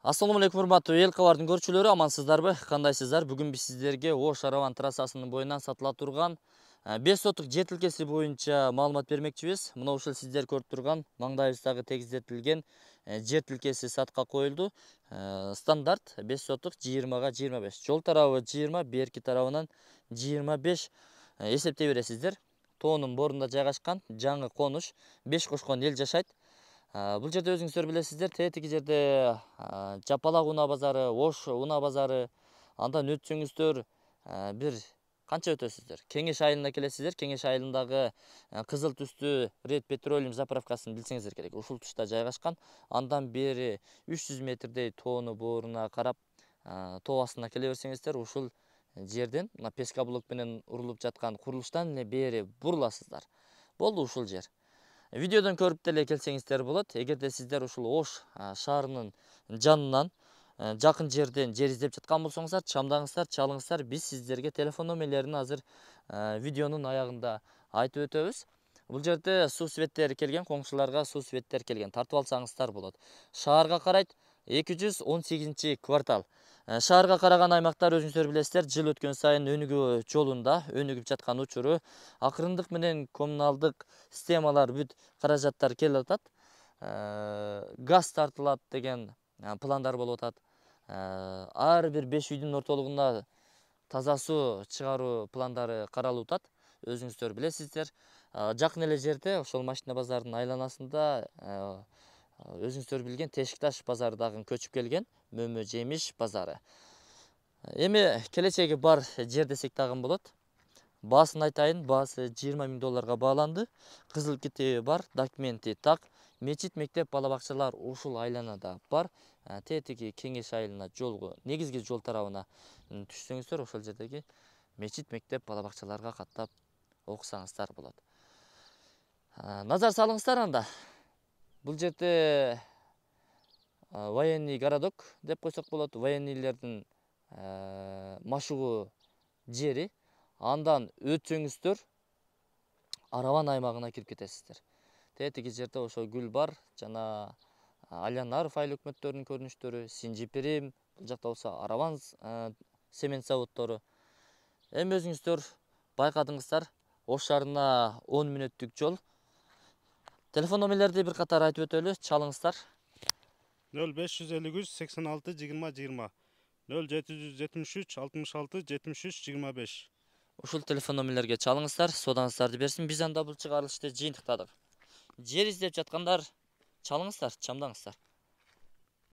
Assalamu alaikum, урматтуу эл кабардын көрүүчүлөрү, амансыздарбы? Кандайсыздар? Бүгүн биз сиздерге Ош Араван трассасынын боюнан сатыла турган 5 соттук жер тилкеси боюнча маалымат бермекчибиз. Мына ушул сиздер көрүп турган маңдайыбыздагы тегиздетилген жер тилкеси сатка коюлду. Стандарт 5 соттук 20га 25. Жол тарабы 20, берки тарабынан 25 эсептей бересиздер. Тоонун борунда жайгашкан жаңы конуш 5 кошкон эл жашайт. Бул жерде өзүңүздөр билесиздер, тетиги жерде Жапалак унаа базары, Ош унаа базары, андан өтсөңүздөр бир канча өтөсүздөр? Кеңеш айылына келесиздер. Кеңеш айылындагы кызыл түстүү Ред Петролиум заправкасын билсеңиздер керек. Ушул тушта жайгашкан. Андан бери 300 метрдей тоону бооруна карап, тоо астына келе берсеңиздер, ушул жерден мына пескоблок менен урулуп жаткан курулуштан эле бери буруласыздар. Болду ушул жер. Видеодон көрүп деле келсеңиздер болот. Эгерде сиздер ушул Ош шаарынын жанынан жакын жерден жер издеп жаткан болсоңуздар, чамдаңыздар, чалыңыздар. Биз сиздерге телефон номерлерин азыр видеонун аягында айтып өтөбүз. Бул жерде суу светтер келген, коңшуларга суу светтер келген. Тартып алсаңыздар болот. Шаарга карайт 218-квартал. Шаарга караган аймактар өзүңүздөр билесиздер, жыл өткөн сайын өнүгүү жолунда, өнүгүп жаткан учуру, акырындык менен коммуналдык системалар бүт каражаттар келип атат. Газ тартылат деген пландар болуп атат. Ар бир 5 үйдүн ортолугуна таза суу чыгаруу пландары каралып атат. Өзүңүздөр билесиздер. Жакын эле жерде ошол машина базарынын айланасында өзүңүздөр билген Тешикташ базары дагы көчүп келген, Мөмө жемиш базары. Эми келечеги бар жер десек дагы болот. Баасын айтайын, баасы 20 000 долларга бааланды. Кызыл китеби бар, документи так. Мечит, мектеп, бала бакчалар ушул айланада бар. Тетиги Кеңеш айылына жолго, негизги жол тарабына түшсөңүздөр, ошол жердеги мечит, мектеп, бала бакчаларга каттап окусаңыздар болот. Назар салыңыздар анда. Бул жерде военный городок деп койсок болот. Военныйлердин машыгуу жери. Андан өтсөңүздөр Араван аймагына кирип кетесиздер. Тетиги жерде ошо гүл бар, жана Алянаров айыл өкмөттөрүнүн көрүнүштөрү, Синжипирим, бул жакта болсо Араван семен заводдору. Эми өзүңүздөр байкадыңыздар, Ош шаарына 10 мүнөттүк жол. Телефон номерлерди бир катар айтып өтөлү, чалыңыздар. 0553 86 20 20 0773 66 73 25. Ушул телефон номерлерге чалыңыздар, содаңыздарды берсин. Биз анда бул чыгарылышты жыйынтыктадык. Жер издеп жаткандар, чалыңыздар, чамдаңыздар.